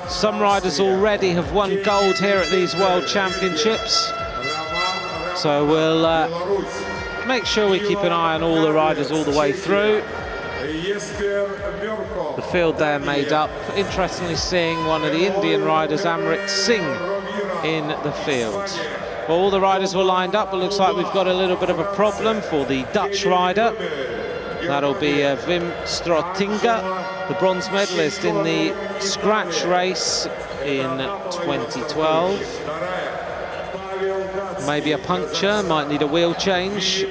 Some riders already have won gold here at these World Championships. So we'll make sure we keep an eye on all the riders all the way through. The field there made up, interestingly seeing one of the Indian riders, Amrit Singh, in the field. Well, all the riders were lined up, but looks like we've got a little bit of a problem for the Dutch rider. That'll be Wim Strotinga, the bronze medalist in the scratch race in 2012. Maybe a puncture, might need a wheel change,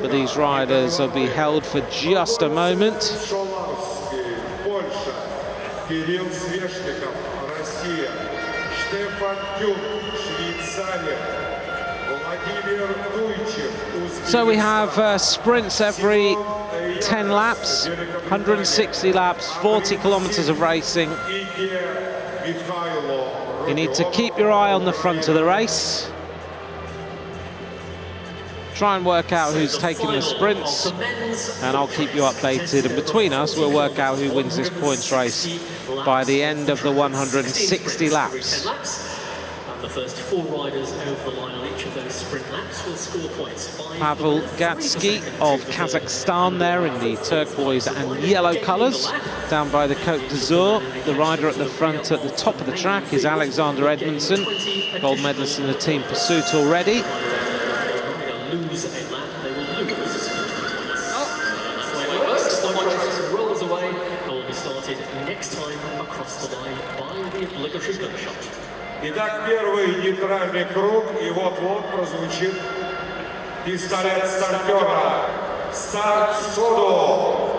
but these riders will be held for just a moment. So we have sprints every 10 laps, 160 laps, 40 kilometers of racing. You need to keep your eye on the front of the race. Try and work out who's taking the sprints, and I'll keep you updated. And between us, we'll work out who wins this points race by the end of the 160 laps. And the first 4 riders over the line on each of those sprint laps will score points. Pavel Gatsky of Kazakhstan there in the turquoise and yellow colours, down by the Côte d'Azur. The rider at the front at the top of the track is Alexander Edmondson, gold medalist in the team pursuit already. Lose a lap, they will lose. That's the way it works. The point race rolls away and will be started next time across the line by the obligatory gunshot. Итак, первый нейтральный круг, и вот-вот прозвучит пистолет стартера. Старт сходу.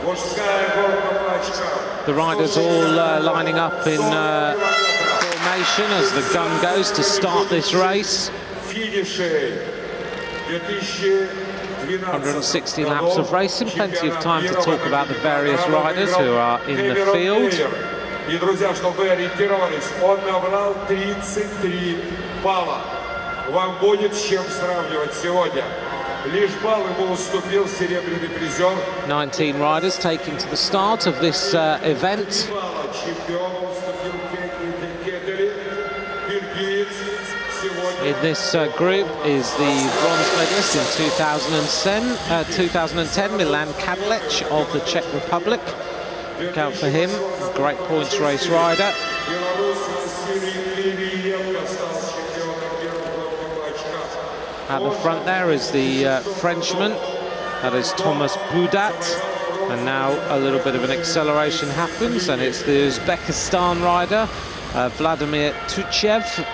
Мужская горка пачка. The riders all lining up in formation as the gun goes to start this race. 160 laps of racing, plenty of time to talk about the various riders who are in the field. И, друзья, чтобы вы ориентировались, он набрал 33 балла. Вам будет с чем сравнивать сегодня. Лишь балл ему уступил серебряный призер. 19 riders taking to the start of this event. In this group is the bronze medalist in 2010, Milan Kadlec of the Czech Republic. Look out for him, great points race rider. At the front there is the Frenchman, that is Thomas Boudat. And now a little bit of an acceleration happens, and it's the Uzbekistan rider, Vladimir Tuchev.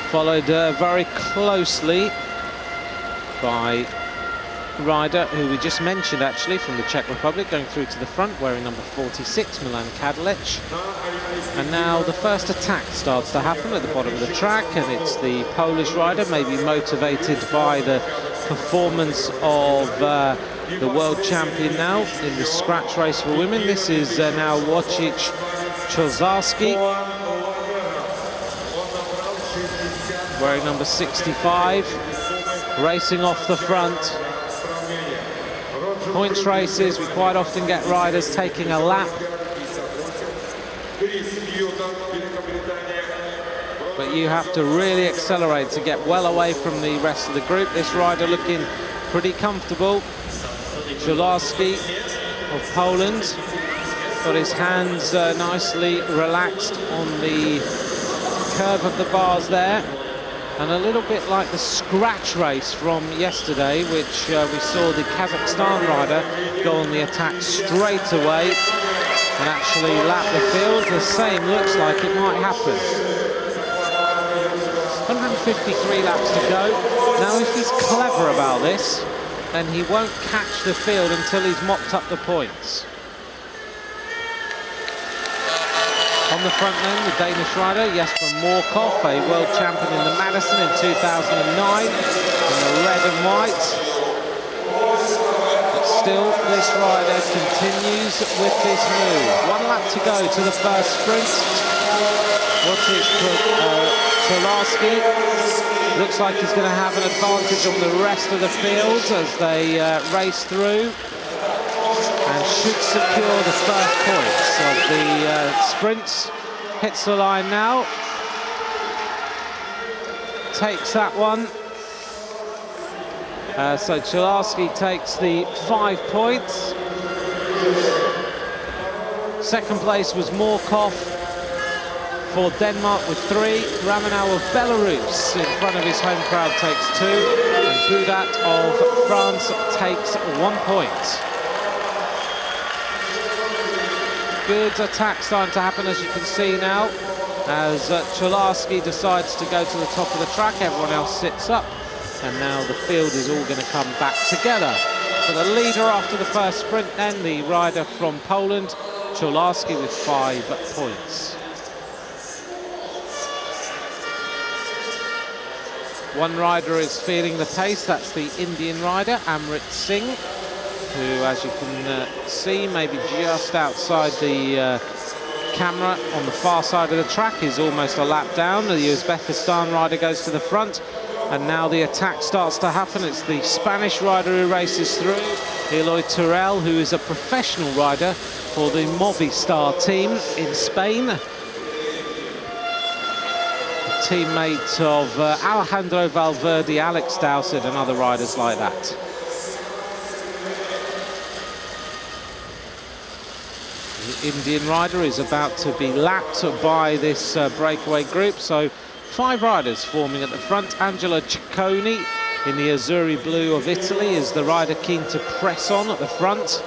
Followed very closely by rider who we just mentioned, actually, from the Czech Republic, going through to the front, wearing number 46, Milan Kadlec. And now the first attack starts to happen at the bottom of the track, and it's the Polish rider, maybe motivated by the performance of the world champion now in the scratch race for women. This is now Wojciech Chozarski, wearing number 65, racing off the front. Points races, we quite often get riders taking a lap, but you have to really accelerate to get well away from the rest of the group. This rider looking pretty comfortable. Chozarski of Poland got his hands nicely relaxed on the curve of the bars there. And a little bit like the scratch race from yesterday, which we saw the Kazakhstan rider go on the attack straight away and actually lap the field. The same looks like it might happen. 153 laps to go. Now, if he's clever about this, then he won't catch the field until he's mopped up the points. On the front then, the Danish rider, Jesper Morkov, a world champion in the Madison in 2009, in the red and white. But still, this rider continues with this move. 1 lap to go to the first sprint. Wojciech Chozarski looks like he's going to have an advantage on the rest of the field as they race through. should secure the first points of the sprints. Hits the line now. Takes that one. So Czelarski takes the 5 points. Second place was Morkov for Denmark with 3. Ramanau of Belarus in front of his home crowd takes 2. And Boudat of France takes 1 point. Good attack starting to happen, as you can see now, as Czelarski decides to go to the top of the track. Everyone else sits up, and now the field is all going to come back together. For the leader after the first sprint then, the rider from Poland, Czelarski with 5 points. One rider is feeling the pace, that's the Indian rider, Amrit Singh, who, as you can see, maybe just outside the camera on the far side of the track, is almost a lap down. The Uzbekistan rider goes to the front, and now the attack starts to happen. It's the Spanish rider who races through, Eloy Terrell, who is a professional rider for the Movistar team in Spain. Teammate of Alejandro Valverde, Alex Dowsett, and other riders like that. The Indian rider is about to be lapped by this breakaway group, so 5 riders forming at the front. Angelo Ciccone in the Azzurri blue of Italy is the rider keen to press on at the front.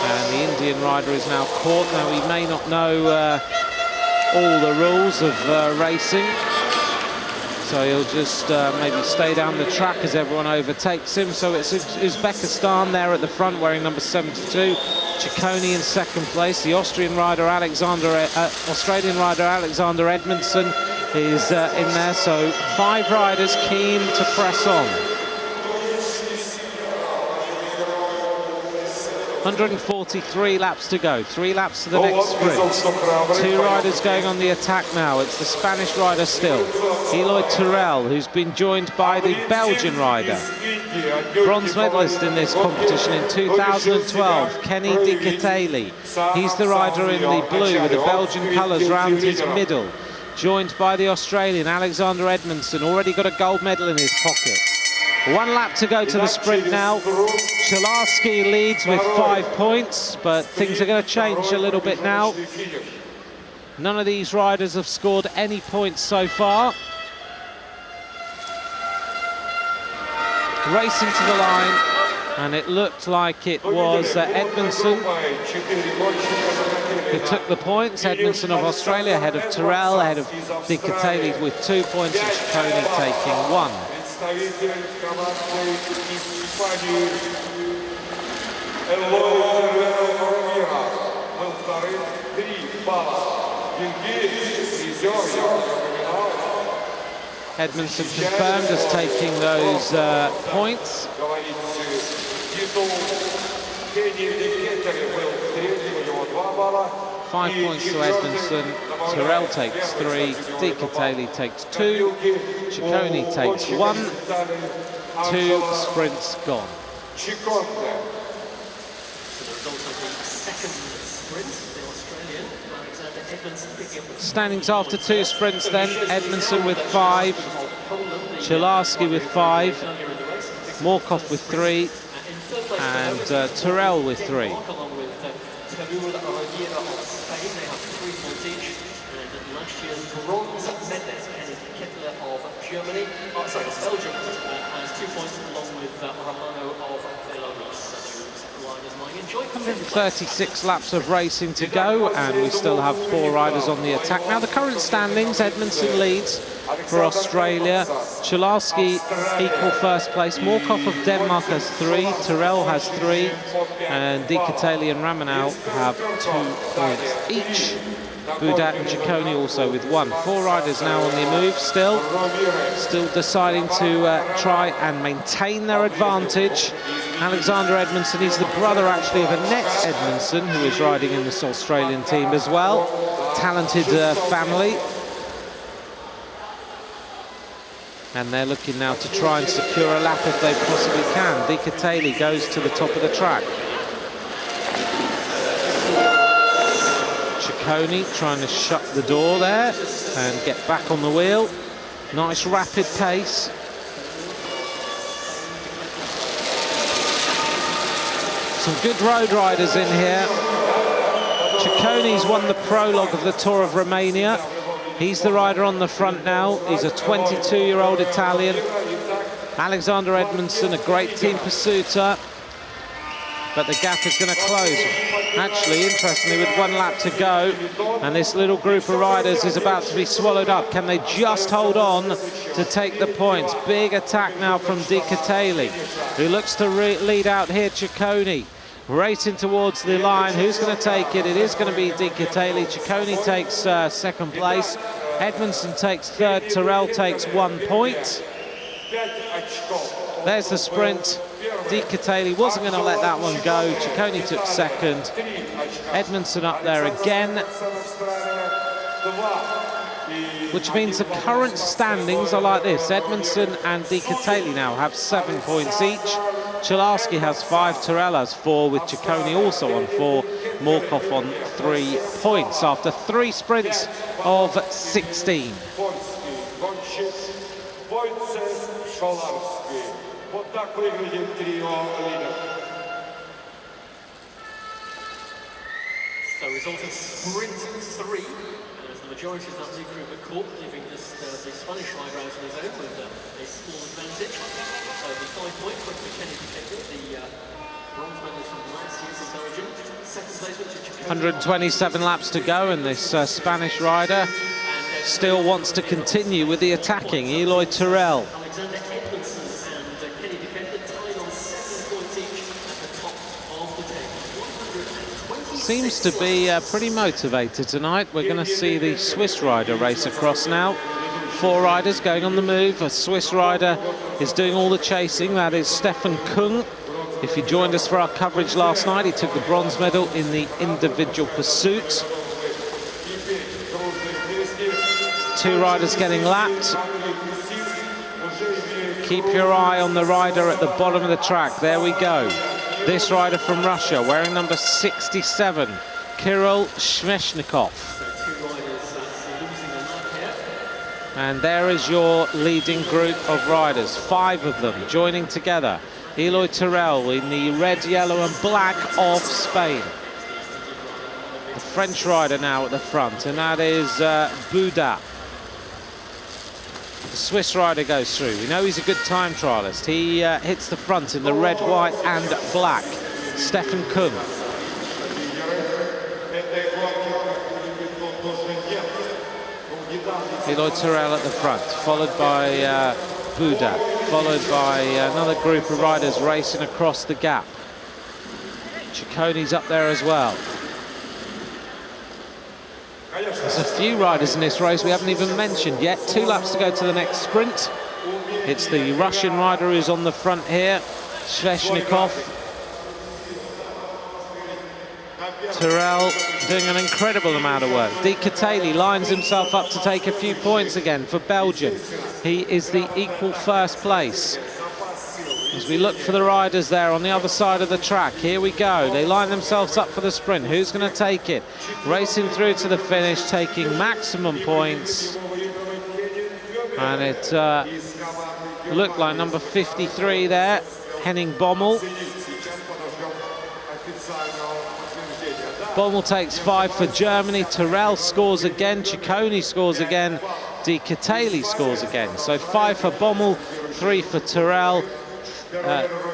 And the Indian rider is now caught. Now, he may not know all the rules of racing, so he'll just maybe stay down the track as everyone overtakes him. So it's Uzbekistan there at the front wearing number 72. Ciccone in second place. The Australian rider Alexander Edmondson is in there. So 5 riders keen to press on. 143 laps to go, 3 laps to the next sprint. 2 riders going on the attack now. It's the Spanish rider still, Eloy Terrell, who's been joined by the Belgian rider, bronze medalist in this competition in 2012, Kenny Di Catali. He's the rider in the blue with the Belgian colours round his middle, joined by the Australian Alexander Edmondson, already got a gold medal in his pocket. 1 lap to go to the sprint now. Czelarski leads with 5 points, but things are going to change a little bit now. None of these riders have scored any points so far. Racing to the line, and it looked like it was Edmondson who took the points. Edmondson of Australia ahead of Terrell, ahead of Di Catali with 2 points, and Ciccone taking 1. Edmondson confirmed as taking those points. 5 points to Edmondson. Terrell takes 3. Di Catali takes 2. Ciccone takes 1. 2 sprints gone. Standings after 2 sprints then. Edmondson with 5. Czelarski with 5. Morkov with 3. And Terrell with 3. Last year's bronze medalist, Germany, Belgium, has 2 points along with Ramanau of Belarus. 136 laps of racing to go, and we still have 4 riders on the attack. Now the current standings, Edmondson leads for Australia. Czelarski equal first place. Morkov of Denmark has 3. Terrell has 3. And Di Catali and Ramanau have 2 points each. Boudat and Ciccone also with 1. 4 riders now on the move still deciding to try and maintain their advantage. Alexander Edmondson, he's the brother actually of Annette Edmondson, who is riding in this Australian team as well. Talented family. And they're looking now to try and secure a lap if they possibly can. Di Catali goes to the top of the track. Ciccone trying to shut the door there and get back on the wheel. Nice rapid pace. Some good road riders in here. Ciccone's won the prologue of the Tour of Romania. He's the rider on the front now. He's a 22-year-old Italian. Alexander Edmondson, a great team pursuiter. But the gap is going to close. Actually, interestingly, with 1 lap to go, and this little group of riders is about to be swallowed up. Can they just hold on to take the points? Big attack now from Di Catali, who looks to lead out here. Ciccone racing towards the line. Who's going to take it? It is going to be Di Catali. Ciccone takes second place. Edmondson takes third. Tyrrell takes 1 point. There's the sprint. Di Catali wasn't going to let that one go. Ciccone took second. Edmondson up there again. Which means the current standings are like this. Edmondson and Di Catali now have 7 points each. Czelarski has 5, Tyrrell has 4, with Ciccone also on 4, Morkov on 3 points after 3 sprints of 16. So result of sprint 3, as the majority of that new group are caught, leaving the Spanish rider out on his own with a small advantage. So the 5 points went to Kenny Piquet, the bronze medalist from last year's in Belgium. Second place went to Ciccone. 127 laps to go, and this Spanish rider still wants to continue with the attacking. Eloy Tyrrell. Alexander Edmondson and Kenny Piquet tied on 7 points each at the top of the table. Seems to be pretty motivated tonight. We're going to see the Swiss rider race across now. 4 riders going on the move. A Swiss rider is doing all the chasing. That is Stefan Kung. If he joined us for our coverage last night, he took the bronze medal in the individual pursuit. 2 riders getting lapped. Keep your eye on the rider at the bottom of the track. There we go. This rider from Russia, wearing number 67, Kirill Sveshnikov. And there is your leading group of riders, 5 of them joining together. Eloy Tyrrell in the red, yellow and black of Spain. The French rider now at the front, and that is Buda. The Swiss rider goes through. We know he's a good time trialist. He hits the front in the red, white and black. Stefan Kung. Eloy Tyrrell at the front, followed by Buda, followed by another group of riders racing across the gap. Ciccone's up there as well. There's a few riders in this race we haven't even mentioned yet. 2 laps to go to the next sprint. It's the Russian rider who's on the front here, Sveshnikov. Tyrrell doing an incredible amount of work. Di Catali lines himself up to take a few points again for Belgium. He is the equal first place. As we look for the riders there on the other side of the track, here we go. They line themselves up for the sprint. Who's going to take it? Racing through to the finish, taking maximum points. And it looked like number 53 there, Henning Bommel. Bommel takes 5 for Germany. Tyrrell scores again. Ciccone scores again. Di Catali scores again. So 5 for Bommel, 3 for Tyrrell,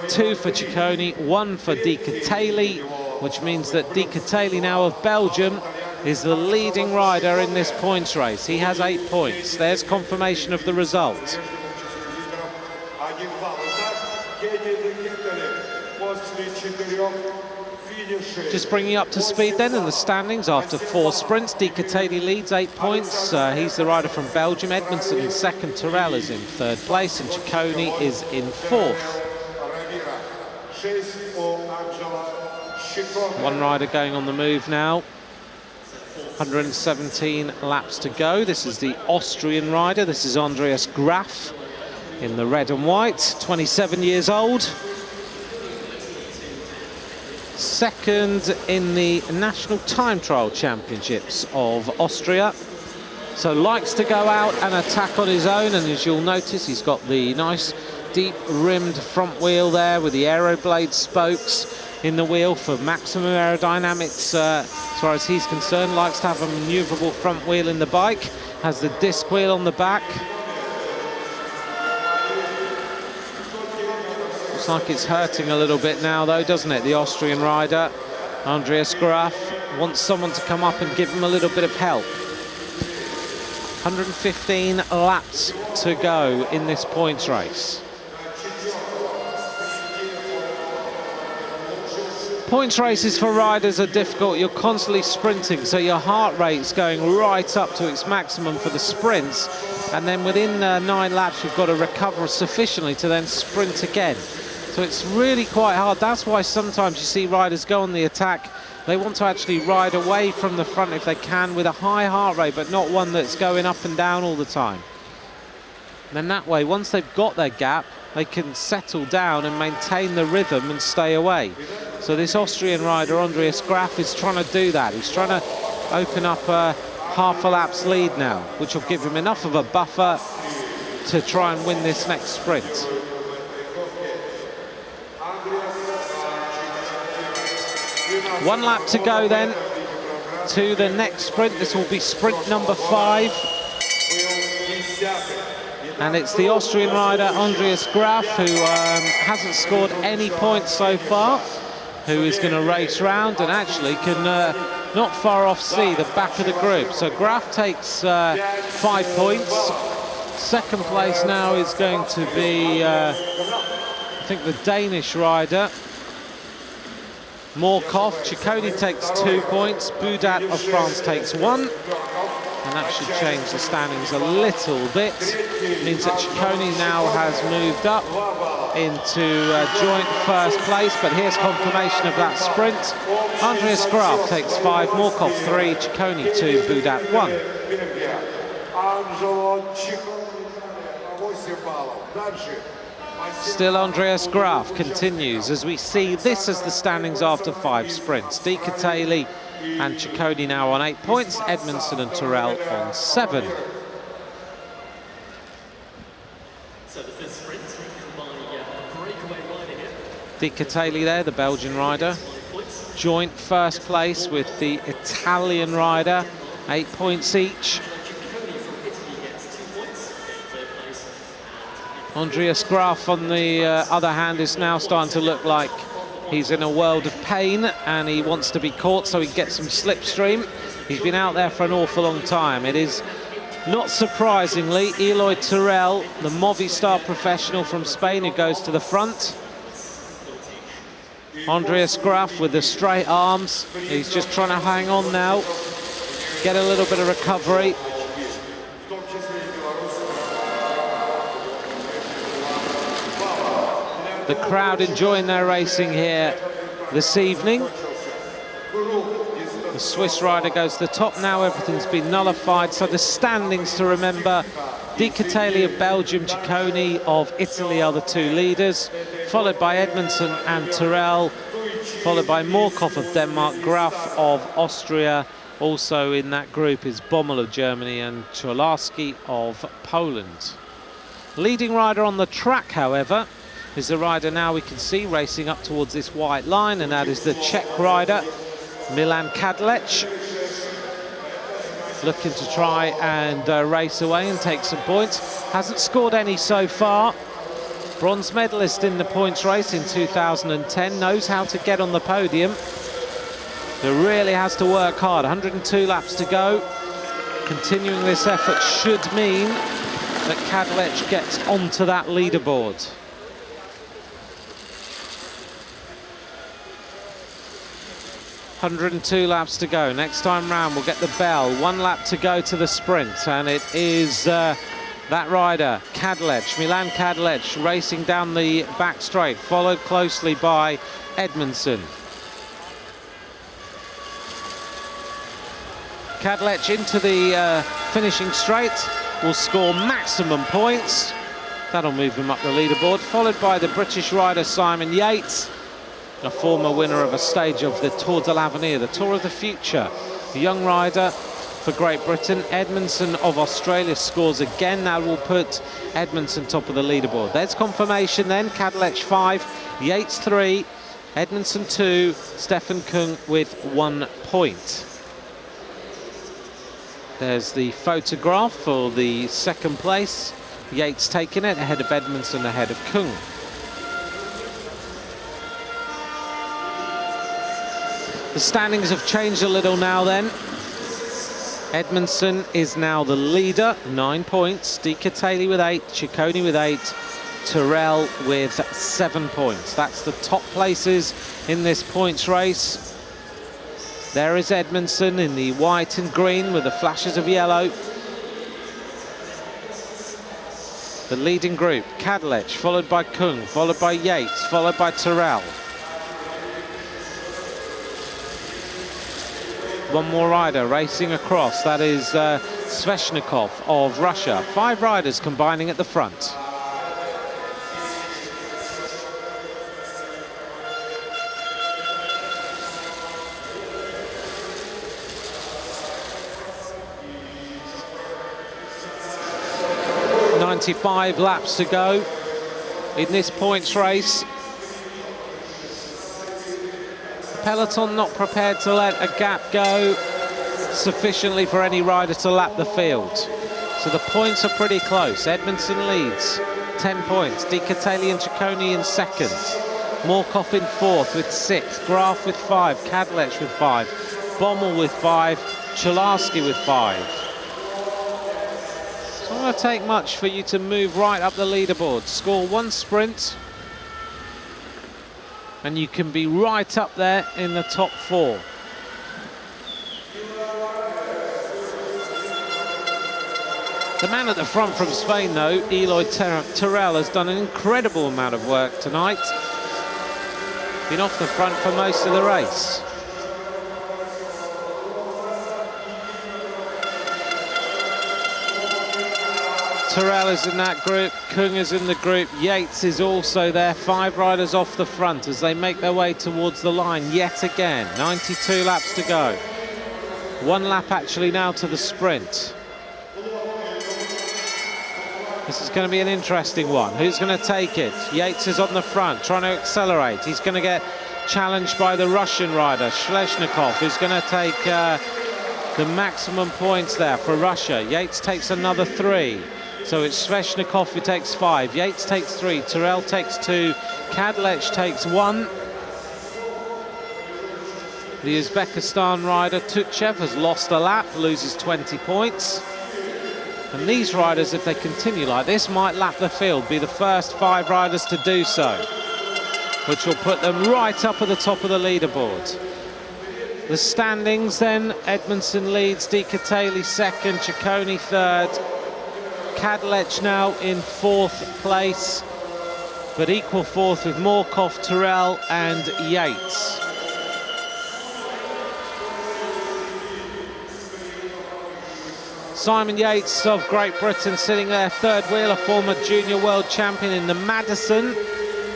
2 for Ciccone, 1 for Di Catali, which means that Di Catali now of Belgium is the leading rider in this points race. He has 8 points. There's confirmation of the result. Just bringing up to speed then in the standings after 4 sprints. Di Catali leads 8 points. He's the rider from Belgium. Edmondson in second. Tyrrell is in 3rd place, and Ciccone is in 4th. 1 rider going on the move now. 117 laps to go. This is the Austrian rider. This is Andreas Graf. in the red and white, 27 years old. Second in the National Time Trial Championships of Austria. So likes to go out and attack on his own, and as you'll notice, he's got the nice deep rimmed front wheel there with the Aeroblade spokes in the wheel for maximum aerodynamics as far as he's concerned. Likes to have a maneuverable front wheel in the bike, has the disc wheel on the back. Looks like it's hurting a little bit now though, doesn't it? The Austrian rider, Andreas Graf, wants someone to come up and give him a little bit of help. 115 laps to go in this points race. Points races for riders are difficult. You're constantly sprinting, so your heart rate's going right up to its maximum for the sprints, and then within 9 laps you've got to recover sufficiently to then sprint again. So it's really quite hard. That's why sometimes you see riders go on the attack. They want to actually ride away from the front if they can with a high heart rate, but not one that's going up and down all the time. And then that way, once they've got their gap, they can settle down and maintain the rhythm and stay away. So this Austrian rider, Andreas Graf, is trying to do that. He's trying to open up a half a lap's lead now, which will give him enough of a buffer to try and win this next sprint. One lap to go then to the next sprint. This will be sprint number 5. And it's the Austrian rider, Andreas Graf, who hasn't scored any points so far, who is going to race round and actually can not far off see the back of the group. So Graf takes 5 points. Second place now is going to be, I think, the Danish rider, Morkov. Ciccone takes 2 points. Boudat of France takes 1. And that should change the standings a little bit. It means that Ciccone now has moved up into joint first place, but here's confirmation of that sprint. Andreas Graf takes 5, Morkov 3, Ciccone 2, Boudat 1. Still Andreas Graf continues as we see this as the standings after 5 sprints. Di Catali and Ciccone now on 8 points, Edmondson and Terrell on 7. So the fifth sprint by Breakaway rider here. Di Catali there, the Belgian rider. Joint first place with the Italian rider, 8 points each. Andreas Graf, on the other hand, is now starting to look like he's in a world of pain and he wants to be caught so he gets some slipstream. He's been out there for an awful long time. It is, not surprisingly, Eloy Terrell, the Movistar professional from Spain, who goes to the front. Andreas Graf with the straight arms. He's just trying to hang on now, get a little bit of recovery. The crowd enjoying their racing here this evening. The Swiss rider goes to the top now. Everything's been nullified. So the standings to remember: Di Catali of Belgium, Ciccone of Italy are the 2 leaders, followed by Edmondson and Terrell, followed by Morkov of Denmark, Graf of Austria. Also in that group is Bommel of Germany and Cholarski of Poland. Leading rider on the track, however, is the rider now we can see racing up towards this white line, and that is the Czech rider, Milan Kadlec, looking to try and race away and take some points. Hasn't scored any so far. Bronze medalist in the points race in 2010, knows how to get on the podium, but really has to work hard. 102 laps to go. Continuing this effort should mean that Kadlec gets onto that leaderboard. 102 laps to go. Next time round we'll get the bell. 1 lap to go to the sprint, and it is that rider, Kadlec, Milan Kadlec, racing down the back straight, followed closely by Edmondson. Kadlec into the finishing straight, will score maximum points. That'll move him up the leaderboard, followed by the British rider Simon Yates, a former winner of a stage of the Tour de l'Avenir, the Tour of the Future. A young rider for Great Britain. Edmondson of Australia scores again. That will put Edmondson top of the leaderboard. There's confirmation then. Kadlec 5, Yates 3, Edmondson 2, Stefan Kung with 1 point. There's the photograph for the second place. Yates taking it ahead of Edmondson, ahead of Kung. The standings have changed a little now then. Edmondson is now the leader, 9 points. Di Catali with 8, Ciccone with 8, Tyrrell with 7 points. That's the top places in this points race. There is Edmondson in the white and green with the flashes of yellow. The leading group, Kadlec, followed by Kung, followed by Yates, followed by Tyrrell. One more rider racing across, that is Sveshnikov of Russia. 5 riders combining at the front. .95 laps to go in this points race. Peloton not prepared to let a gap go sufficiently for any rider to lap the field. So the points are pretty close. Edmondson leads, 10 points. Di Catali and Ciccone in second. Morkov in fourth with 6. Graf with 5. Kadlec with 5. Bommel with 5. Czelarski with 5. It's not going to take much for you to move right up the leaderboard. Score 1 sprint, and you can be right up there in the top 4. The man at the front from Spain, though, Eloy Tyrrell, has done an incredible amount of work tonight. Been off the front for most of the race. Tyrrell is in that group, Kung is in the group, Yates is also there. 5 riders off the front as they make their way towards the line yet again. 92 laps to go. 1 lap actually now to the sprint. This is going to be an interesting one. Who's going to take it? Yates is on the front, trying to accelerate. He's going to get challenged by the Russian rider, Sveshnikov, who's going to take the maximum points there for Russia. Yates takes another 3. So it's Sveshnikov who takes 5, Yates takes 3, Tyrrell takes 2, Kadlec takes 1. The Uzbekistan rider Tuchev has lost a lap, loses 20 points. And these riders, if they continue like this, might lap the field, be the first 5 riders to do so, which will put them right up at the top of the leaderboard. The standings then, Edmondson leads, Di Catali second, Ciccone third. Kadlec now in 4th place, but equal 4th with Morkov, Tyrrell and Yates. Simon Yates of Great Britain sitting there, 3rd wheel, a former junior world champion in the Madison.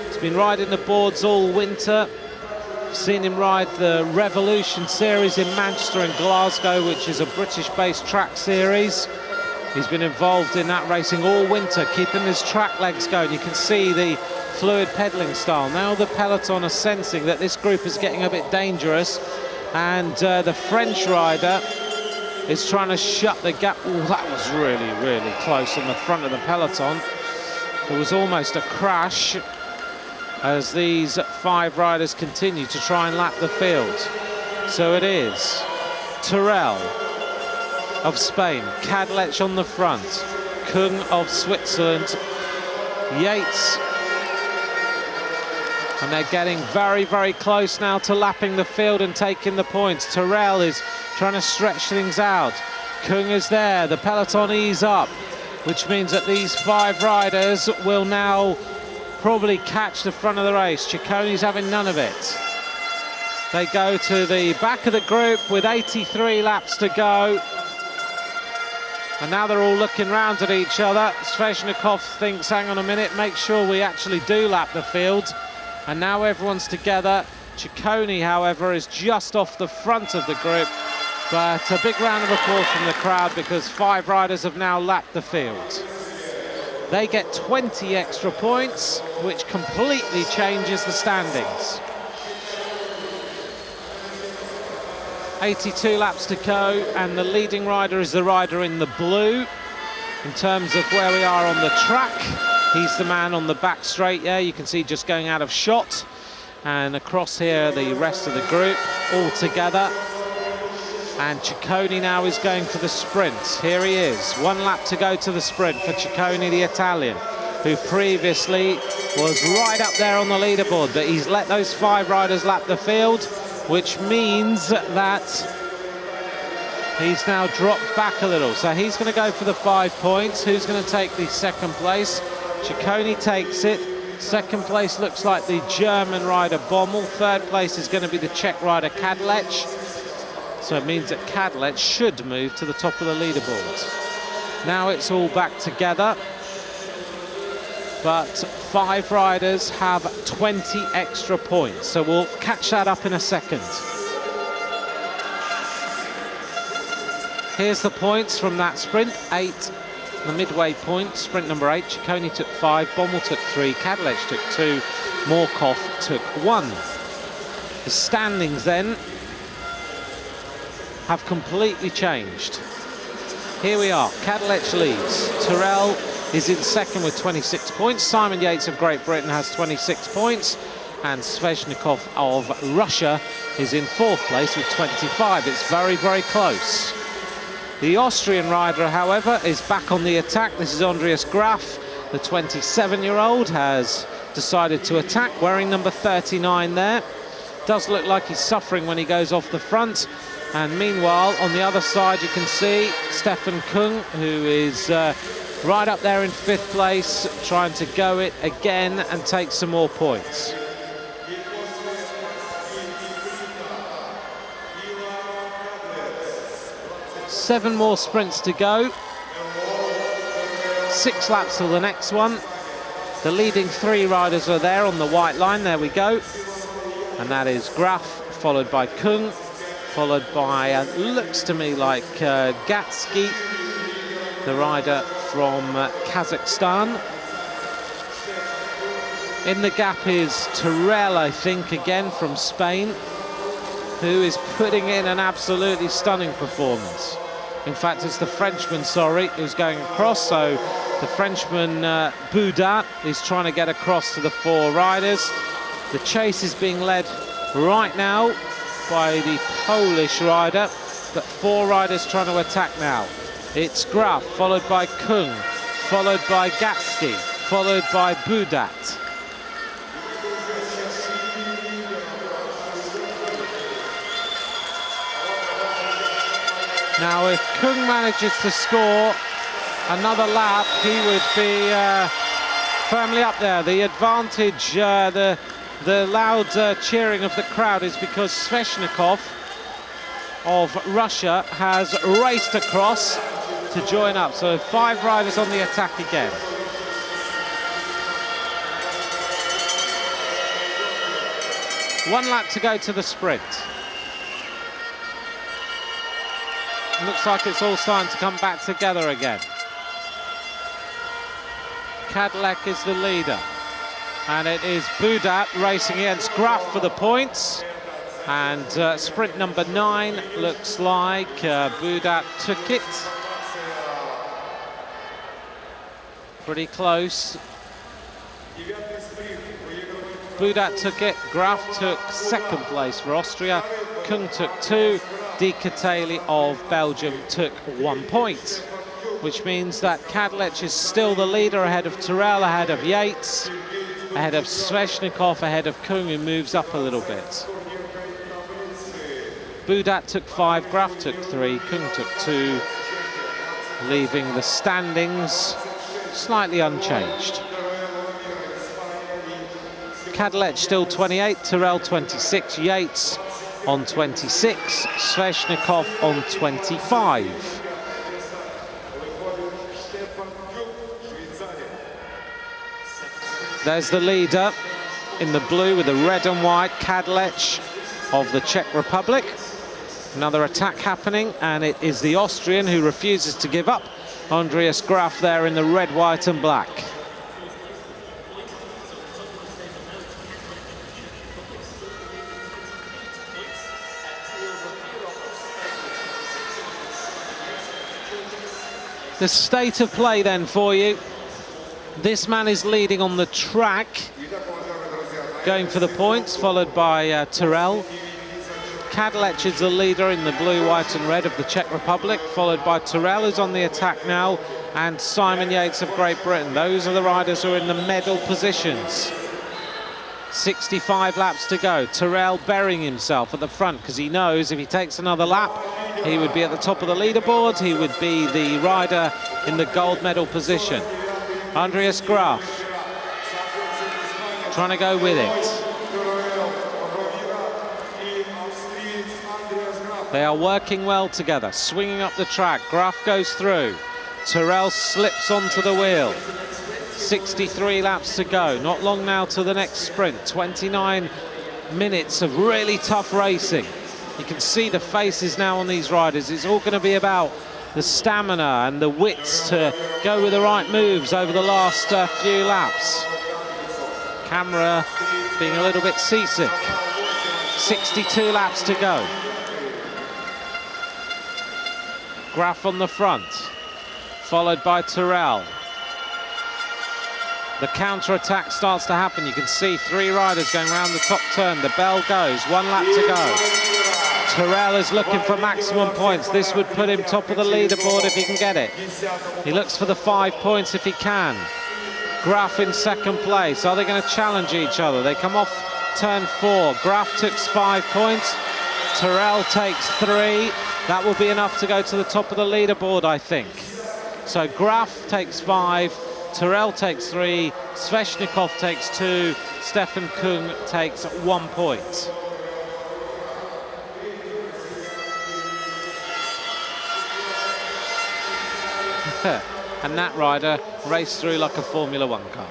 He's been riding the boards all winter. Seen him ride the Revolution series in Manchester and Glasgow, which is a British-based track series. He's been involved in that racing all winter, keeping his track legs going. You can see the fluid pedalling style. Now the peloton are sensing that this group is getting a bit dangerous, and the French rider is trying to shut the gap. Oh, that was really, really close on the front of the peloton. There was almost a crash as these 5 riders continue to try and lap the field. So it is Tyrrell of Spain, Kadlec on the front, Kung of Switzerland, Yates, and they're getting very, very close now to lapping the field and taking the points. Tyrrell is trying to stretch things out. Kung is there, the peloton ease up, which means that these 5 riders will now probably catch the front of the race. Ciccone's having none of it. They go to the back of the group with 83 laps to go. And now they're all looking round at each other. Sveshnikov thinks, hang on a minute, make sure we actually do lap the field. And now everyone's together. Ciccone, however, is just off the front of the group. But a big round of applause from the crowd because 5 riders have now lapped the field. They get 20 extra points, which completely changes the standings. 82 laps to go, and the leading rider is the rider in the blue. In terms of where we are on the track, he's the man on the back straight there. You can see just going out of shot. And across here, the rest of the group all together. And Ciccone now is going for the sprint. Here he is, 1 lap to go to the sprint for Ciccone, the Italian, who previously was right up there on the leaderboard, but he's let those 5 riders lap the field, which means that he's now dropped back a little. So he's going to go for the 5 points. Who's going to take the second place? Ciccone takes it. Second place looks like the German rider Bommel. Third place is going to be the Czech rider Kadlec. So it means that Kadlec should move to the top of the leaderboard. Now it's all back together. But 5 riders have 20 extra points. So we'll catch that up in a second. Here's the points from that sprint. 8, the midway point, sprint number 8. Ciccone took 5, Bommel took 3, Kadlec took 2, Morkov took 1. The standings then have completely changed. Here we are, Kadlec leads. Tyrrell is in second with 26 points. Simon Yates of Great Britain has 26 points. And Sveshnikov of Russia is in 4th place with 25. It's very, very close. The Austrian rider, however, is back on the attack. This is Andreas Graf. The 27-year-old has decided to attack, wearing number 39 there. Does look like he's suffering when he goes off the front. And meanwhile, on the other side, you can see Stefan Kung, who is right up there in 5th place, trying to go it again and take some more points. Seven more sprints to go. 6 laps till the next one. The leading 3 riders are there on the white line. There we go. And that is Graf, followed by Kung, followed by, looks to me like Gatsky, the rider from Kazakhstan. In the gap is Tyrrell, I think, again from Spain, who is putting in an absolutely stunning performance. In fact, it's the Frenchman, sorry, who's going across. So the Frenchman, Boudat, is trying to get across to the 4 riders. The chase is being led right now by the Polish rider, but 4 riders trying to attack now. It's Graf, followed by Kung, followed by Gatsky, followed by Boudat. Now, if Kung manages to score another lap, he would be firmly up there. The advantage, the loud cheering of the crowd is because Sveshnikov of Russia has raced across to join up. So 5 riders on the attack again. One lap to go to the sprint. Looks like it's all starting to come back together again. Kadlec is the leader. And it is Boudat racing against Graf for the points. And sprint number 9 looks like Boudat took it. Pretty close. Boudat took it. Graf took 2nd place for Austria. Kung took 2. Di Catali of Belgium took 1 point, which means that Kadlec is still the leader, ahead of Tyrrell, ahead of Yates, ahead of Sveshnikov, ahead of Kung, who moves up a little bit. Boudat took 5, Graf took 3, Kung took 2, leaving the standings slightly unchanged. Kadlec still 28, Tyrrell 26, Yates on 26, Sveshnikov on 25. There's the leader in the blue with the red and white, Kadlec of the Czech Republic. Another attack happening, and it is the Austrian who refuses to give up. Andreas Graf there in the red, white and black. The state of play then for you. This man is leading on the track, going for the points, followed by Terrell. Kadlec is the leader in the blue, white and red of the Czech Republic, followed by Terrell, who's on the attack now, and Simon Yates of Great Britain. Those are the riders who are in the medal positions. 65 laps to go. Terrell burying himself at the front because he knows if he takes another lap, he would be at the top of the leaderboard. He would be the rider in the gold medal position. Andreas Graf trying to go with it. They are working well together, swinging up the track. Graf goes through. Terrell slips onto the wheel. 63 laps to go. Not long now to the next sprint. 29 minutes of really tough racing. You can see the faces now on these riders. It's all going to be about the stamina and the wits to go with the right moves over the last few laps. Camera being a little bit seasick. 62 laps to go. Graf on the front, followed by Terrell. The counter-attack starts to happen. You can see three riders going around the top turn. The bell goes, 1 lap to go. Terrell is looking for maximum points. This would put him top of the leaderboard if he can get it. He looks for the 5 points if he can. Graf in second place. Are they going to challenge each other? They come off turn 4. Graf takes 5 points. Terrell takes 3. That will be enough to go to the top of the leaderboard, I think. So Graf takes 5. Terrell takes 3, Sveshnikov takes 2, Stefan Kung takes 1 point. And that rider raced through like a Formula 1 car.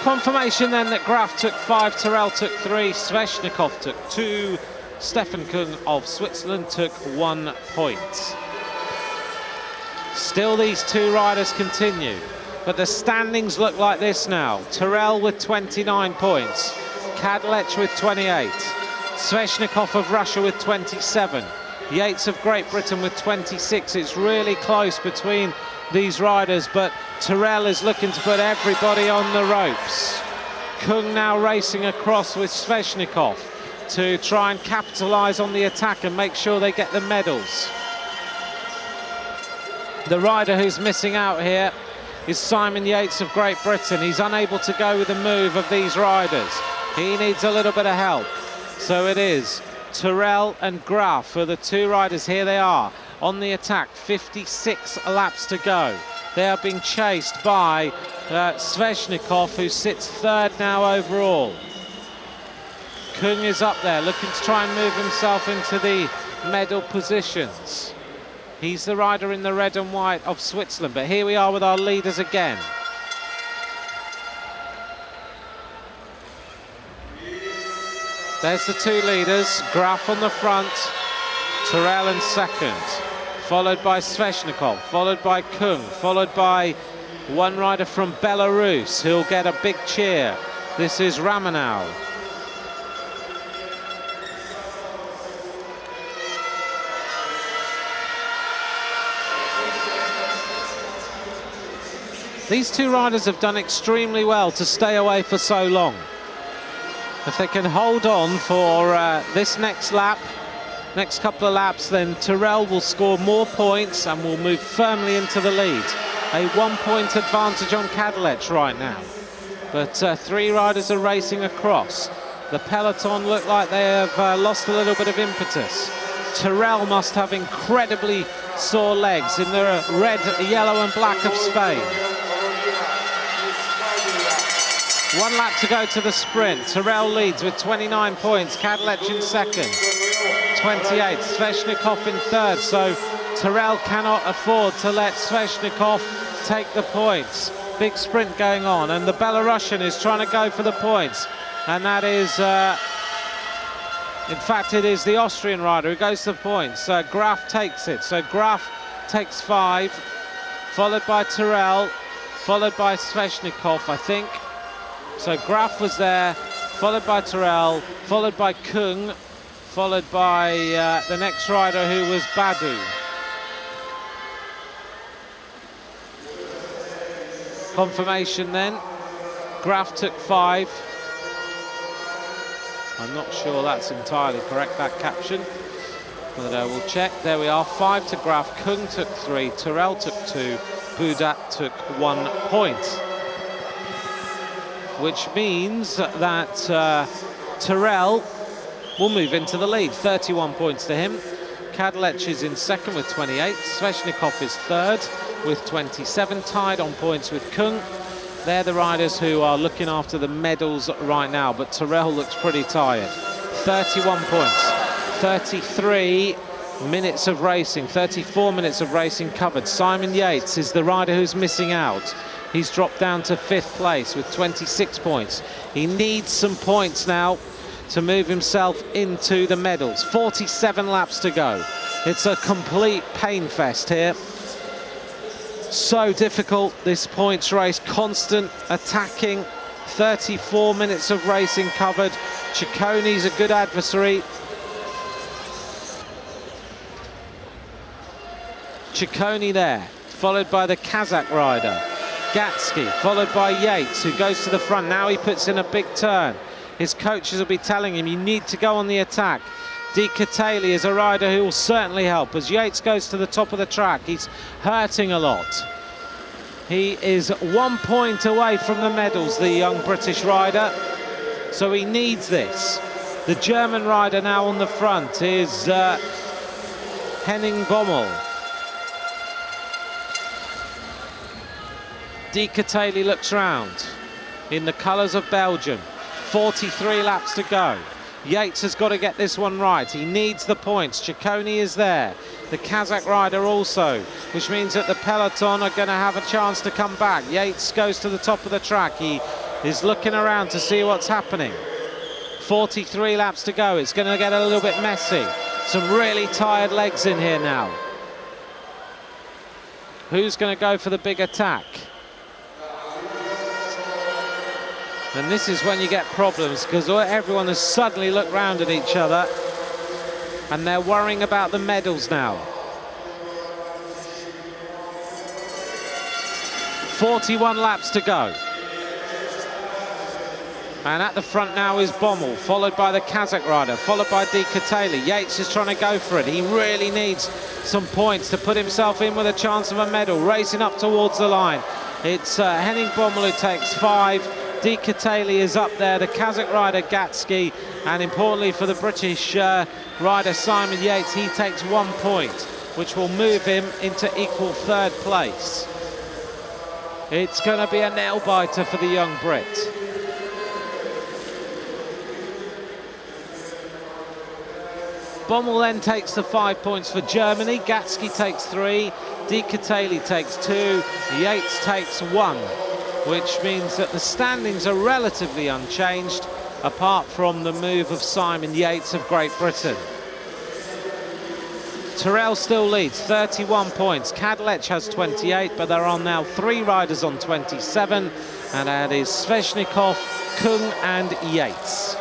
Confirmation then that Graf took 5, Terrell took 3, Sveshnikov took 2, Stefan Kung of Switzerland took 1 point. Still these two riders continue, but the standings look like this now. Terrell with 29 points, Kadlec with 28, Sveshnikov of Russia with 27, Yates of Great Britain with 26. It's really close between these riders, but Terrell is looking to put everybody on the ropes. Kung now racing across with Sveshnikov to try and capitalise on the attack and make sure they get the medals. The rider who's missing out here is Simon Yates of Great Britain. He's unable to go with the move of these riders. He needs a little bit of help. So it is Terrell and Graf for the two riders. Here they are on the attack. 56 laps to go. They are being chased by Sveshnikov, who sits third now overall. Kung is up there looking to try and move himself into the medal positions. He's the rider in the red and white of Switzerland, but here we are with our leaders again. There's the two leaders, Graf on the front, Terrell in second, followed by Sveshnikov, followed by Kung, followed by one rider from Belarus who'll get a big cheer. This is Ramanow. These two riders have done extremely well to stay away for so long. If they can hold on for this next lap, next couple of laps, then Terrell will score more points and will move firmly into the lead. A 1-point advantage on Kadlec right now. But three riders are racing across. The peloton look like they have lost a little bit of impetus. Terrell must have incredibly sore legs in the red, yellow and black of Spain. 1 lap to go to the sprint. Terrell leads with 29 points. Kadlec in second, 28. Sveshnikov in third. So Terrell cannot afford to let Sveshnikov take the points. big sprint going on, and the Belarusian is trying to go for the points, and that is in fact it is the Austrian rider who goes to the points. Graf takes it, so Graf takes 5, followed by Tyrrell, followed by Sveshnikov, I think. So Graf was there, followed by Tyrrell, followed by Kung, followed by the next rider, who was Badu. Confirmation then. Graf took 5. I'm not sure that's entirely correct, that caption, but we'll check. There we are, 5 to Graf, Kung took 3, Tyrrell took 2, Budat took 1 point. Which means that Tyrrell will move into the lead, 31 points to him. Kadlec is in second with 28, Sveshnikov is third with 27, tied on points with Kung. They're the riders who are looking after the medals right now, but Tyrrell looks pretty tired. 31 points, 33 minutes of racing, 34 minutes of racing covered. Simon Yates is the rider who's missing out. He's dropped down to 5th place with 26 points. He needs some points now to move himself into the medals. 47 laps to go. It's a complete pain fest here. So difficult, this points race, constant attacking. 34 minutes of racing covered. Cicconi's a good adversary. Cicconi there, followed by the Kazakh rider Gatsky, followed by Yates, who goes to the front. Now he puts in a big turn. His coaches will be telling him, you need to go on the attack. Di Catali is a rider who will certainly help. As Yates goes to the top of the track, he's hurting a lot. He is 1 point away from the medals, the young British rider, so he needs this. The German rider now on the front is Henning Bommel. Di Catali looks round in the colours of Belgium. 43 laps to go. Yates has got to get this one right. He needs the points. Cicconi is there. The Kazakh rider also, which means that the peloton are going to have a chance to come back. Yates goes to the top of the track. He is looking around to see what's happening. 43 laps to go. It's going to get a little bit messy. Some really tired legs in here now. Who's going to go for the big attack? And this is when you get problems, because everyone has suddenly looked round at each other and they're worrying about the medals now. 41 laps to go. And at the front now is Bommel, followed by the Kazakh rider, followed by Di Catali. Yates is trying to go for it. He really needs some points to put himself in with a chance of a medal. Racing up towards the line. It's Henning Bommel who takes 5. Di Catali is up there, the Kazakh rider Gatsky, and importantly for the British rider Simon Yates, he takes 1 point, which will move him into equal 3rd place. It's going to be a nail-biter for the young Brit. Bommel then takes the 5 points for Germany, Gatsky takes 3, Di Catali takes 2, Yates takes 1. Which means that the standings are relatively unchanged, apart from the move of Simon Yates of Great Britain. Tyrrell still leads, 31 points. Kadlec has 28, but there are now 3 riders on 27, and that is Sveshnikov, Kung and Yates.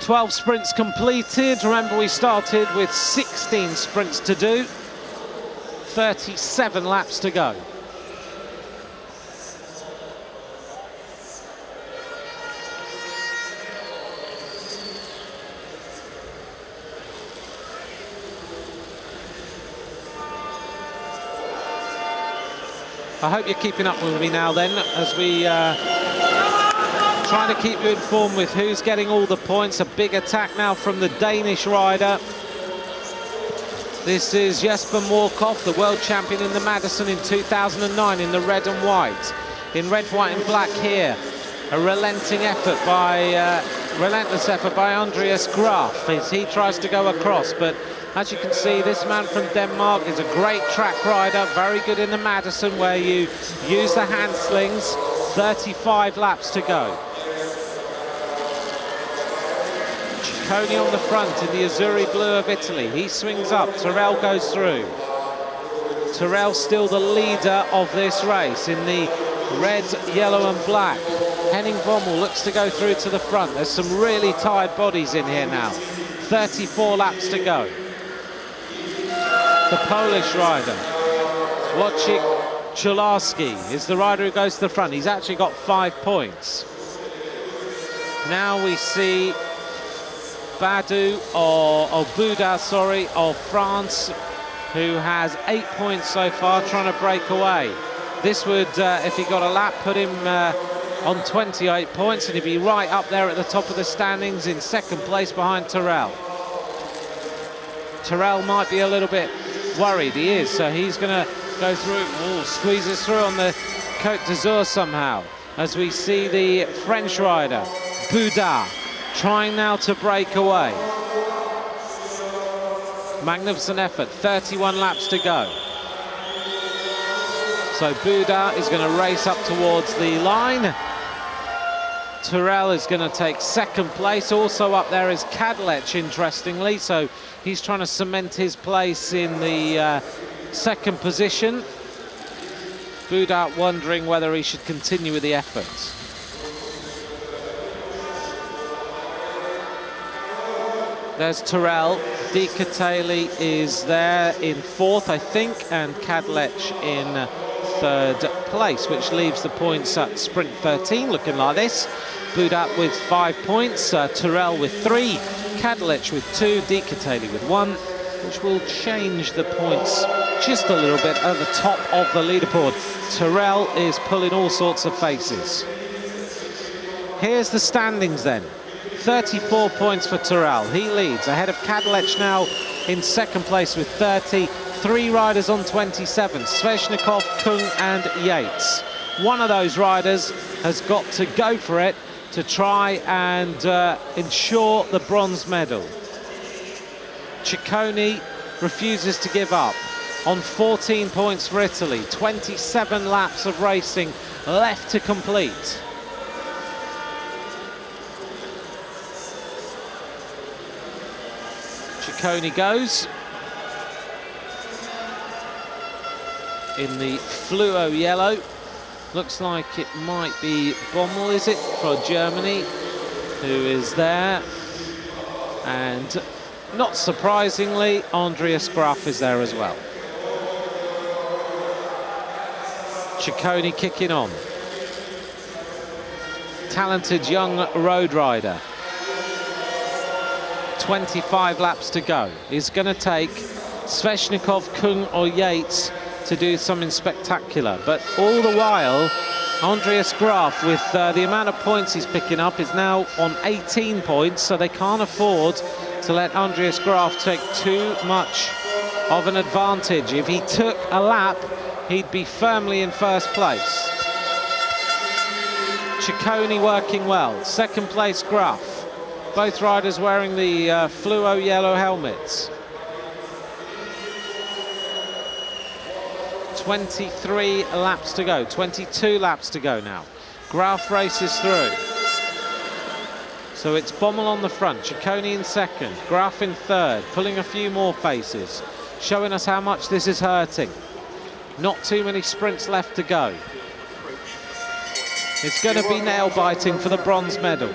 12 sprints completed. Remember, we started with 16 sprints to do. 37 laps to go. I hope you're keeping up with me now then, as we trying to keep you informed with who's getting all the points. A big attack now from the Danish rider. This is Jesper Morkov, the world champion in the Madison in 2009 in the red and white. In red, white and black here, a relentless effort by Andreas Graf as he tries to go across, but As you can see, this man from Denmark is a great track rider, very good in the Madison where you use the hand slings. 35 laps to go. Ciccone on the front in the Azzurri blue of Italy. He swings up, Tyrrell goes through. Tyrrell still the leader of this race in the red, yellow and black. Henning Bommel looks to go through to the front. There's some really tired bodies in here now. 34 laps to go. The Polish rider, Wojciech Czularski, is the rider who goes to the front. He's actually got 5 points. Now we see Badu, or Buda, sorry, of France, who has 8 points so far, trying to break away. This would, if he got a lap, put him on 28 points, and he'd be right up there at the top of the standings in second place behind Tyrrell. Tyrrell might be a little bit worried, he is, so he's going to go through, squeezes through on the Côte d'Azur somehow, as we see the French rider, Buda, trying now to break away. Magnificent effort, 31 laps to go. So Buda is going to race up towards the line. Tyrrell is going to take second place. Also up there is Kadlec, interestingly, so he's trying to cement his place in the second position. Buda wondering whether he should continue with the efforts. There's Tyrrell. Di Catali is there in fourth, I think, and Kadlec in third place, which leaves the points at sprint 13 looking like this. Buda with 5 points, Tyrrell with 3, Kadlec with 2, Di Catali with 1, which will change the points just a little bit at the top of the leaderboard. Tyrrell is pulling all sorts of faces. Here's the standings then. 34 points for Tyrrell. He leads ahead of Kadlec now in second place with 30. 3 riders on 27, Sveshnikov, Kung and Yates. One of those riders has got to go for it to try and ensure the bronze medal. Ciccone refuses to give up on 14 points for Italy. 27 laps of racing left to complete. Ciccone goes in the fluo yellow. Looks like it might be Bommel, is it, for Germany, who is there. And not surprisingly, Andreas Graf is there as well. Ciccone kicking on. Talented young road rider. 25 laps to go. He's going to take Sveshnikov, Kung or Yates to do something spectacular, but all the while Andreas Graf, with the amount of points he's picking up, is now on 18 points, so they can't afford to let Andreas Graf take too much of an advantage. If he took a lap, he'd be firmly in first place. Ciccone working well, second place Graf, both riders wearing the fluo yellow helmets. 23 laps to go, 22 laps to go now. Graf races through. So it's Bommel on the front, Ciccone in second, Graf in third, pulling a few more faces, showing us how much this is hurting. Not too many sprints left to go. It's going to be nail-biting for the bronze medal.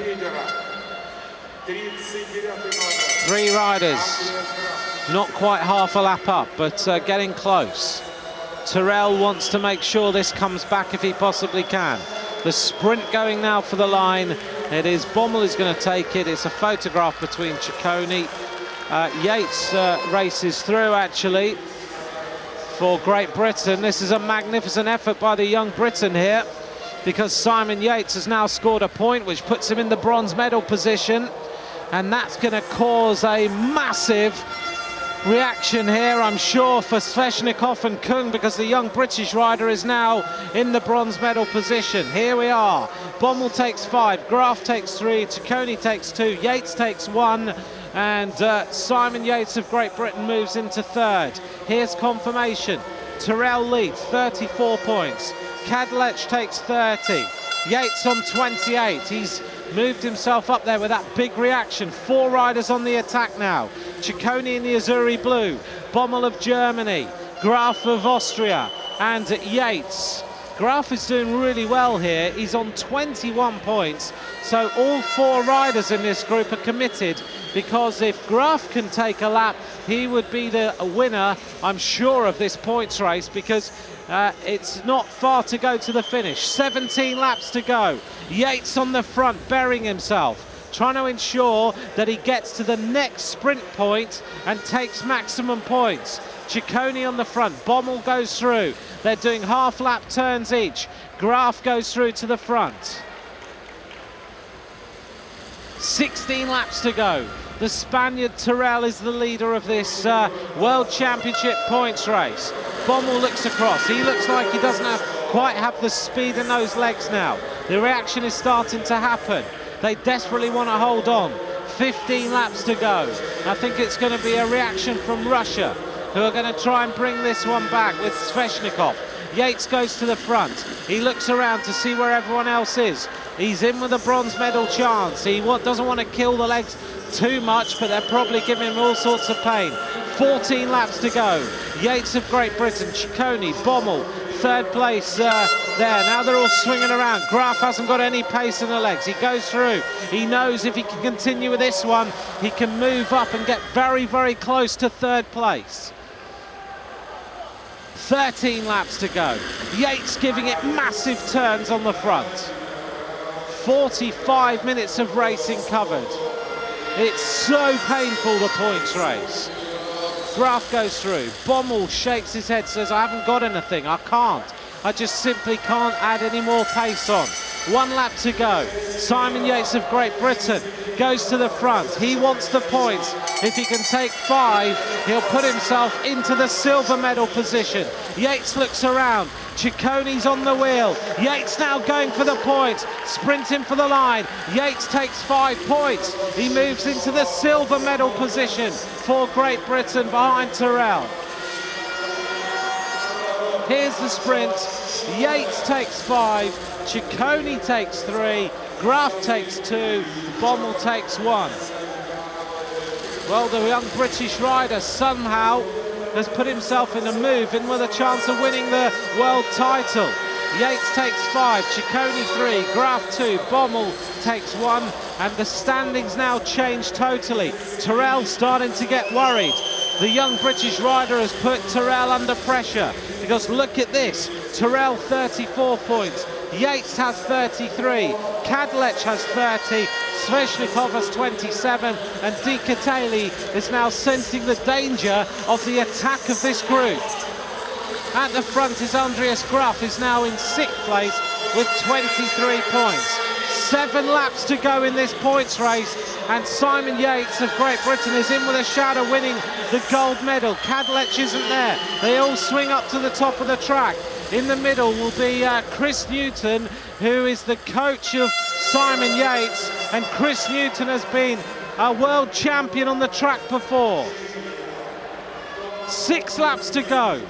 3 riders, not quite half a lap up, but getting close. Tyrrell wants to make sure this comes back if he possibly can. The sprint going now for the line. It is Bommel who's going to take it. It's a photograph between Ciccone. Yates races through, actually, for Great Britain. This is a magnificent effort by the young Briton here, because Simon Yates has now scored a point, which puts him in the bronze medal position. And that's going to cause a massive reaction here, I'm sure, for Sveshnikov and Kung, because the young British rider is now in the bronze medal position. Here we are. Bommel takes 5, Graf takes 3, Ciccone takes 2, Yates takes 1, And Simon Yates of Great Britain moves into third. Here's confirmation. Tyrrell leads, 34 points. Kadlec takes 30. Yates on 28. He's moved himself up there with that big reaction. 4 riders on the attack now. Ciccone in the Azzurri blue. Bommel of Germany. Graf of Austria. And Yates. Graf is doing really well here. He's on 21 points. So all 4 riders in this group are committed, because if Graf can take a lap, he would be the winner, I'm sure, of this points race, because it's not far to go to the finish. 17 laps to go. Yates on the front, burying himself, trying to ensure that he gets to the next sprint point and takes maximum points. Ciccone on the front, Bommel goes through. They're doing half-lap turns each. Graf goes through to the front. 16 laps to go. The Spaniard Tyrrell is the leader of this World Championship points race. Bommel looks across. He looks like he doesn't quite have the speed in those legs now. The reaction is starting to happen. They desperately want to hold on. 15 laps to go. I think it's going to be a reaction from Russia, who are going to try and bring this one back with Sveshnikov. Yates goes to the front. He looks around to see where everyone else is. He's in with a bronze medal chance. He doesn't want to kill the legs too much, but they're probably giving him all sorts of pain. 14 laps to go. Yates of Great Britain, Ciccone, Bommel, third place there. Now they're all swinging around. Graf hasn't got any pace in the legs. He goes through. He knows if he can continue with this one, he can move up and get very, very close to third place. 13 laps to go. Yates giving it massive turns on the front. 45 minutes of racing covered. It's so painful, the points race. Graf goes through. Bommel shakes his head, says, I haven't got anything, I can't. I just simply can't add any more pace on. 1 lap to go. Simon Yates of Great Britain goes to the front. He wants the points. If he can take 5, he'll put himself into the silver medal position. Yates looks around. Ciccone's on the wheel. Yates now going for the points, sprinting for the line. Yates takes 5 points. He moves into the silver medal position for Great Britain behind Tyrrell. Here's the sprint. Yates takes 5, Ciccone takes 3, Graf takes 2, Bommel takes 1. Well, the young British rider somehow has put himself in a move in with a chance of winning the world title. Yates takes 5, Ciccone 3, Graf 2, Bommel takes 1, and the standings now change totally. Tyrrell starting to get worried. The young British rider has put Tyrrell under pressure, because look at this. Tyrrell 34 points, Yates has 33, Kadlec has 30, Sveshnikov has 27, and Di Catali is now sensing the danger of the attack of this group. At the front is Andreas Graf, who's now in 6th place with 23 points. 7 laps to go in this points race, and Simon Yates of Great Britain is in with a shout of winning the gold medal. Kadlec isn't there. They all swing up to the top of the track. In the middle will be Chris Newton, who is the coach of Simon Yates, and Chris Newton has been a world champion on the track before. 6 laps to go.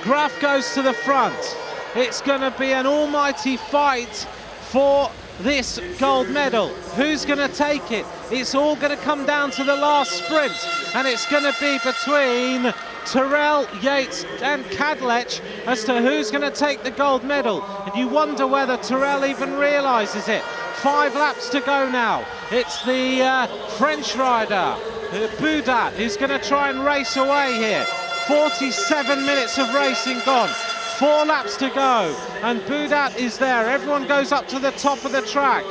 Graf goes to the front. It's going to be an almighty fight for this gold medal. Who's going to take it? It's all going to come down to the last sprint, and it's going to be between Tyrrell, Yates and Kadlec as to who's going to take the gold medal. And you wonder whether Tyrrell even realises it. 5 laps to go now. It's the French rider, Boudat, who's going to try and race away here. 47 minutes of racing gone. 4 laps to go, and Boudat is there. Everyone goes up to the top of the track.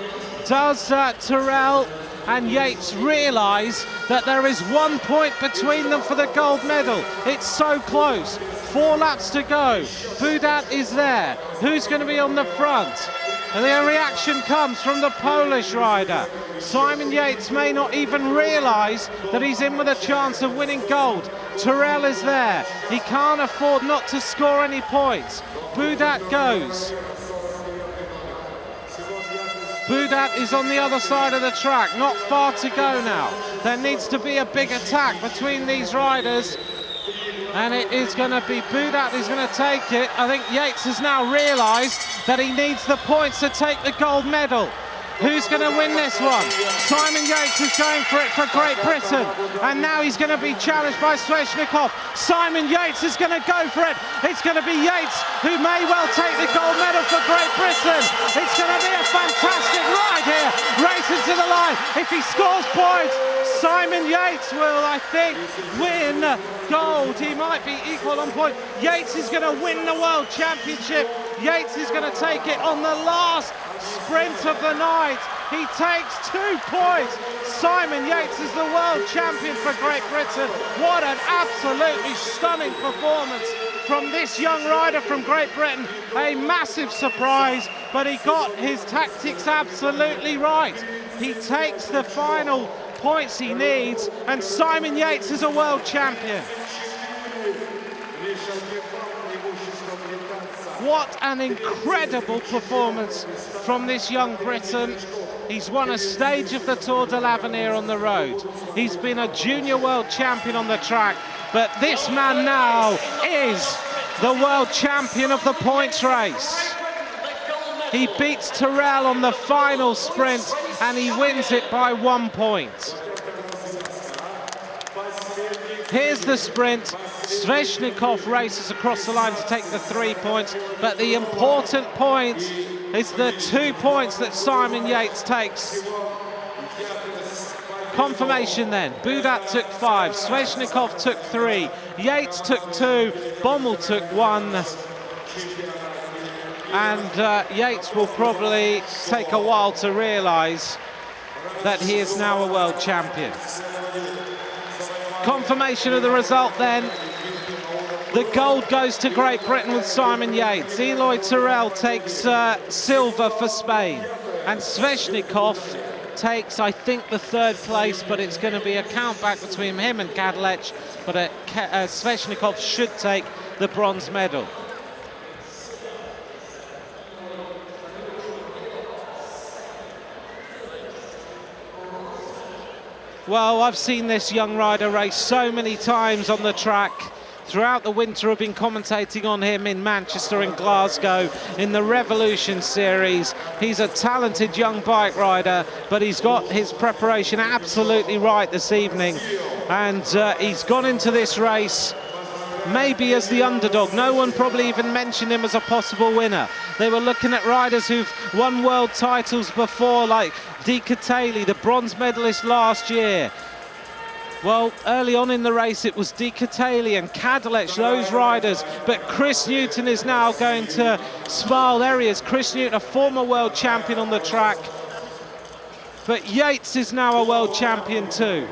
Does Tyrrell and Yates realise that there is 1 point between them for the gold medal? It's so close. 4 laps to go. Boudat is there. Who's going to be on the front? And the reaction comes from the Polish rider. Simon Yates may not even realise that he's in with a chance of winning gold. Tyrrell is there. He can't afford not to score any points. Boudat goes. Boudat is on the other side of the track, not far to go now. There needs to be a big attack between these riders, and it is going to be Boudat who's going to take it. I think Yates has now realised that he needs the points to take the gold medal. Who's going to win this one? Simon Yates is going for it for Great Britain, and now he's going to be challenged by Sveshnikov. Simon Yates is going to go for it. It's going to be Yates who may well take the gold medal for Great Britain. It's going to be a fantastic ride here, racing to the line. If he scores points, Simon Yates will, I think, win gold. He might be equal on point. Yates is going to win the World Championship. Yates is going to take it on the last sprint of the night. He takes 2 points. Simon Yates is the world champion for Great Britain. What an absolutely stunning performance from this young rider from Great Britain. A massive surprise, but he got his tactics absolutely right. He takes the final points he needs, and Simon Yates is a world champion. What an incredible performance from this young Briton. He's won a stage of the Tour de l'Avenir on the road. He's been a junior world champion on the track, but this man now is the world champion of the points race. He beats Terrell on the final sprint, and he wins it by 1 point. Here's the sprint. Sveshnikov races across the line to take the 3 points, but the important point is the 2 points that Simon Yates takes. Confirmation then. Boudat took 5, Sveshnikov took 3, Yates took 2, Bommel took 1. And Yates will probably take a while to realise that he is now a world champion. Confirmation of the result then. The gold goes to Great Britain with Simon Yates. Eloy Terrell takes silver for Spain. And Sveshnikov takes, I think, the 3rd place, but it's going to be a count back between him and Kadlec. But Sveshnikov should take the bronze medal. Well, I've seen this young rider race so many times on the track. Throughout the winter, I've been commentating on him in Manchester and Glasgow in the Revolution Series. He's a talented young bike rider, but he's got his preparation absolutely right this evening. And he's gone into this race maybe as the underdog. No one probably even mentioned him as a possible winner. They were looking at riders who've won world titles before, like Di Catali, the bronze medalist last year. Well, early on in the race, it was Di Catali and Kadlec, those riders. But Chris Newton is now going to smile. There he is, Chris Newton, a former world champion on the track. But Yates is now a world champion too.